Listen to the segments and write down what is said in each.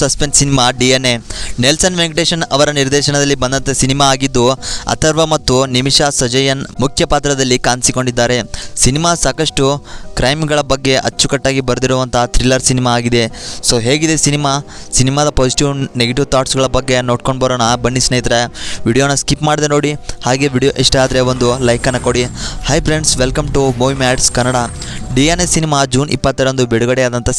Suspense cinema DNA. Nelson Venkatesan ಅವರ ನಿರ್ದೇಶನದಲ್ಲಿ ಬಂದಂಥ ಸಿನಿಮಾ ಆಗಿದ್ದು ಅಥರ್ವ ಮತ್ತು ನಿಮಿಷಾ ಸಜಯನ್ ಮುಖ್ಯ ಪಾತ್ರದಲ್ಲಿ ಕಾಣಿಸಿಕೊಂಡಿದ್ದಾರೆ. ಸಿನಿಮಾ ಸಾಕಷ್ಟು ಕ್ರೈಮ್ಗಳ ಬಗ್ಗೆ ಅಚ್ಚುಕಟ್ಟಾಗಿ ಬರೆದಿರುವಂತಹ ಥ್ರಿಲ್ಲರ್ ಸಿನಿಮಾ ಆಗಿದೆ. ಸೊ ಹೇಗಿದೆ ಸಿನಿಮಾದ ಪಾಸಿಟಿವ್ ನೆಗೆಟಿವ್ ಥಾಟ್ಸ್ಗಳ ಬಗ್ಗೆ ನೋಡ್ಕೊಂಡು ಬರೋಣ ಬನ್ನಿ ಸ್ನೇಹಿತರೆ. ವಿಡಿಯೋನ ಸ್ಕಿಪ್ ಮಾಡದೆ ನೋಡಿ, ಹಾಗೆ ವಿಡಿಯೋ ಇಷ್ಟ ಆದರೆ ಒಂದು ಲೈಕನ್ನು ಕೊಡಿ. Hi friends, welcome to movie mats Kannada. DNA cinema June 20ರಂದು ಬಿಡುಗಡೆಯಾದಂಥ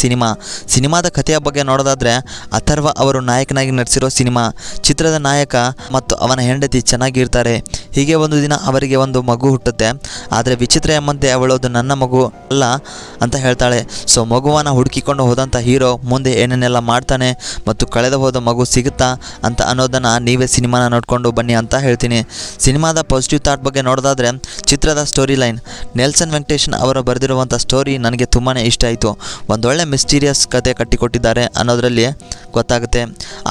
ಸಿನಿಮಾದ ಕಥೆಯ ಬಗ್ಗೆ ನೋಡೋದಾದರೆ, ಅಥರ್ವ ಅವರು ನಾಯಕನಾಗಿ ನಟಿಸಿರೋ ಸಿನಿಮಾ. ಚಿತ್ರದ ನಾಯಕ ಮತ್ತು ಅವನ ಹೆಂಡತಿ ಚೆನ್ನಾಗಿರ್ತಾರೆ. ಹೀಗೆ ಒಂದು ದಿನ ಅವರಿಗೆ ಒಂದು ಮಗು ಹುಟ್ಟುತ್ತೆ. ಆದರೆ ವಿಚಿತ್ರ ಎಂಬಂತೆ ಅವಳು ಅದು ನನ್ನ ಮಗು ಅಲ್ಲ ಅಂತ ಹೇಳ್ತಾಳೆ. ಸೊ ಮಗುವನ್ನು ಹುಡುಕಿಕೊಂಡು ಹೋದಂಥ ಹೀರೋ ಮುಂದೆ ಏನೇನೆಲ್ಲ ಮಾಡ್ತಾನೆ ಮತ್ತು ಕಳೆದು ಹೋದ ಮಗು ಸಿಗುತ್ತಾ ಅಂತ ಅನ್ನೋದನ್ನು ನೀವೇ ಸಿನಿಮಾನ ನೋಡಿಕೊಂಡು ಬನ್ನಿ ಅಂತ ಹೇಳ್ತೀನಿ. ಸಿನಿಮಾದ ಪಾಸಿಟಿವ್ ಥಾಟ್ ಬಗ್ಗೆ ನೋಡೋದಾದರೆ, ಚಿತ್ರದ ಸ್ಟೋರಿ ಲೈನ್. ನೆಲ್ಸನ್ ವೆಂಕಟೇಶನ್ ಅವರು ಬರೆದಿರುವಂಥ ಸ್ಟೋರಿ ನನಗೆ ತುಂಬಾ ಇಷ್ಟ ಆಯಿತು. ಒಂದೊಳ್ಳೆ ಮಿಸ್ಟೀರಿಯಸ್ ಕತೆ ಕಟ್ಟಿಕೊಟ್ಟಿದ್ದಾರೆ ಅನ್ನೋದರಲ್ಲಿ ಗೊತ್ತಾಗುತ್ತೆ.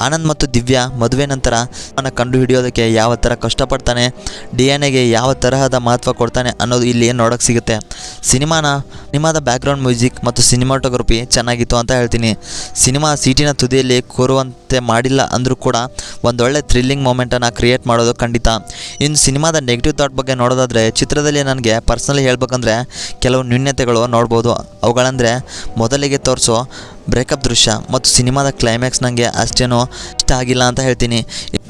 ಆನಂದ್ ಮತ್ತು ದಿವ್ಯಾ ಮದುವೆ ನಂತರ ಅವನ ಕಂಡು ಹಿಡಿಯೋದಕ್ಕೆ ಯಾವ ಥರ ಕಷ್ಟಪಡ್ತಾನೆ, DNAಗೆ ಯಾವ ತರಹದ ಮಹತ್ವ ಕೊಡ್ತಾನೆ ಅನ್ನೋದು ಇಲ್ಲಿ ನೋಡೋಕ್ಕೆ ಸಿಗುತ್ತೆ. ಸಿನಿಮಾದ ಬ್ಯಾಕ್ಗ್ರೌಂಡ್ ಮ್ಯೂಸಿಕ್ ಮತ್ತು ಸಿನಿಮಾಟೋಗ್ರಫಿ ಚೆನ್ನಾಗಿತ್ತು ಅಂತ ಹೇಳ್ತೀನಿ. ಸಿನಿಮಾ ಸೀಟಿನ ತುದಿಯಲ್ಲಿ ಕೂರುವಂತೆ ಮಾಡಿಲ್ಲ ಅಂದರೂ ಕೂಡ ಒಂದೊಳ್ಳೆ ಥ್ರಿಲ್ಲಿಂಗ್ ಮೂಮೆಂಟನ್ನು ಕ್ರಿಯೇಟ್ ಮಾಡೋದು ಖಂಡಿತ. ಇನ್ನು ಸಿನಿಮಾದ ನೆಗೆಟಿವ್ ಥಾಟ್ ಬಗ್ಗೆ ನೋಡೋದಾದರೆ, ಚಿತ್ರದಲ್ಲಿ ನನಗೆ ಪರ್ಸ್ನಲಿ ಹೇಳ್ಬೇಕಂದ್ರೆ ಕೆಲವು ನ್ಯೂನ್ಯತೆಗಳು ನೋಡ್ಬೋದು. ಅವುಗಳಂದರೆ, ಮೊದಲಿಗೆ ತೋರಿಸೋ ಬ್ರೇಕಪ್ ದೃಶ್ಯ ಮತ್ತು ಸಿನಿಮಾದ ಕ್ಲೈಮ್ಯಾಕ್ಸ್ ನನಗೆ ಅಷ್ಟೇನೂ ಇಷ್ಟ ಆಗಿಲ್ಲ ಅಂತ ಹೇಳ್ತೀನಿ.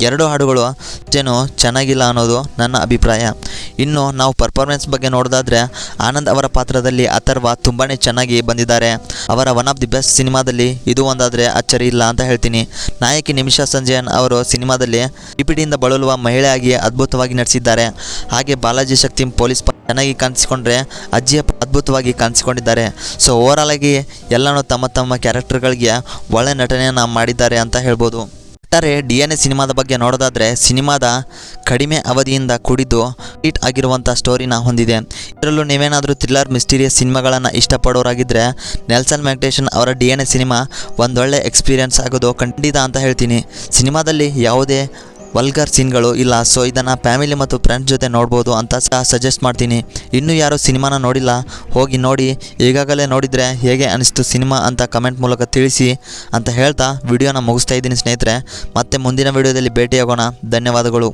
ಎರಡು ಹಾಡುಗಳು ಅಷ್ಟೇನೂ ಚೆನ್ನಾಗಿಲ್ಲ ಅನ್ನೋದು ನನ್ನ ಅಭಿಪ್ರಾಯ. ಇನ್ನು ನಾವು ಪರ್ಫಾರ್ಮೆನ್ಸ್ ಬಗ್ಗೆ ನೋಡೋದಾದರೆ, ಆನಂದ್ ಅವರ ಪಾತ್ರದಲ್ಲಿ ಅಥರ್ವ ತುಂಬಾ ಚೆನ್ನಾಗಿ ಬಂದಿದ್ದಾರೆ. ಅವರ ಒನ್ ಆಫ್ ದಿ ಬೆಸ್ಟ್ ಸಿನಿಮಾದಲ್ಲಿ ಇದು ಒಂದಾದರೆ ಅಚ್ಚರಿ ಇಲ್ಲ ಅಂತ ಹೇಳ್ತೀನಿ. ನಾಯಕಿ ನಿಮಿಷಾ ಸಂಜಯನ್ ಅವರು ಸಿನಿಮಾದಲ್ಲಿ PPDಯಿಂದ ಬಳಲುವ ಮಹಿಳೆಯಾಗಿ ಅದ್ಭುತವಾಗಿ ನಟಿಸಿದ್ದಾರೆ. ಹಾಗೆ ಬಾಲಾಜಿ ಶಕ್ತಿ ಪೊಲೀಸ್ ಚೆನ್ನಾಗಿ ಕಾಣಿಸಿಕೊಂಡ್ರೆ ಅಜ್ಜಿಯ ಅದ್ಭುತವಾಗಿ ಕಾಣಿಸಿಕೊಂಡಿದ್ದಾರೆ. ಸೊ ಓವರಾಲ್ ಆಗಿ ಎಲ್ಲನೂ ತಮ್ಮ ಕ್ಯಾರೆಕ್ಟರ್ಗಳಿಗೆ ಒಳ್ಳೆ ನಟನೆಯನ್ನು ಮಾಡಿದ್ದಾರೆ ಅಂತ ಹೇಳ್ಬೋದು. ಒಟ್ಟಾರೆ DNA ಸಿನಿಮಾದ ಬಗ್ಗೆ ನೋಡೋದಾದರೆ, ಸಿನಿಮಾದ ಕಡಿಮೆ ಅವಧಿಯಿಂದ ಕೂಡಿದ್ದು ಹಿಟ್ ಆಗಿರುವಂಥ ಸ್ಟೋರಿನ ಹೊಂದಿದೆ. ಇದರಲ್ಲೂ ನೀವೇನಾದರೂ ಥ್ರಿಲ್ಲರ್ ಮಿಸ್ಟೀರಿಯಸ್ ಸಿನಿಮಾಗಳನ್ನು ಇಷ್ಟಪಡೋರಾಗಿದ್ದರೆ ನೆಲ್ಸನ್ ವೆಂಕಟೇಶನ್ ಅವರ DNA ಸಿನಿಮಾ ಒಂದೊಳ್ಳೆ ಎಕ್ಸ್ಪೀರಿಯನ್ಸ್ ಆಗೋದು ಖಂಡಿತ ಅಂತ ಹೇಳ್ತೀನಿ. ಸಿನಿಮಾದಲ್ಲಿ ಯಾವುದೇ ವಲ್ಗರ್ ಸೀನ್ಗಳು ಇಲ್ಲ. ಸೊ ಇದನ್ನು ಫ್ಯಾಮಿಲಿ ಮತ್ತು ಫ್ರೆಂಡ್ಸ್ ಜೊತೆ ನೋಡ್ಬೋದು ಅಂತ ಸಜೆಸ್ಟ್ ಮಾಡ್ತೀನಿ. ಇನ್ನೂ ಯಾರು ಸಿನಿಮಾನ ನೋಡಿಲ್ಲ, ಹೋಗಿ ನೋಡಿ. ಈಗಾಗಲೇ ನೋಡಿದರೆ ಹೇಗೆ ಅನಿಸ್ತು ಸಿನಿಮಾ ಅಂತ ಕಮೆಂಟ್ ಮೂಲಕ ತಿಳಿಸಿ ಅಂತ ಹೇಳ್ತಾ ವಿಡಿಯೋನ ಮುಗಿಸ್ತಾ ಇದ್ದೀನಿ ಸ್ನೇಹಿತರೆ. ಮತ್ತೆ ಮುಂದಿನ ವಿಡಿಯೋದಲ್ಲಿ ಭೇಟಿಯಾಗೋಣ. ಧನ್ಯವಾದಗಳು.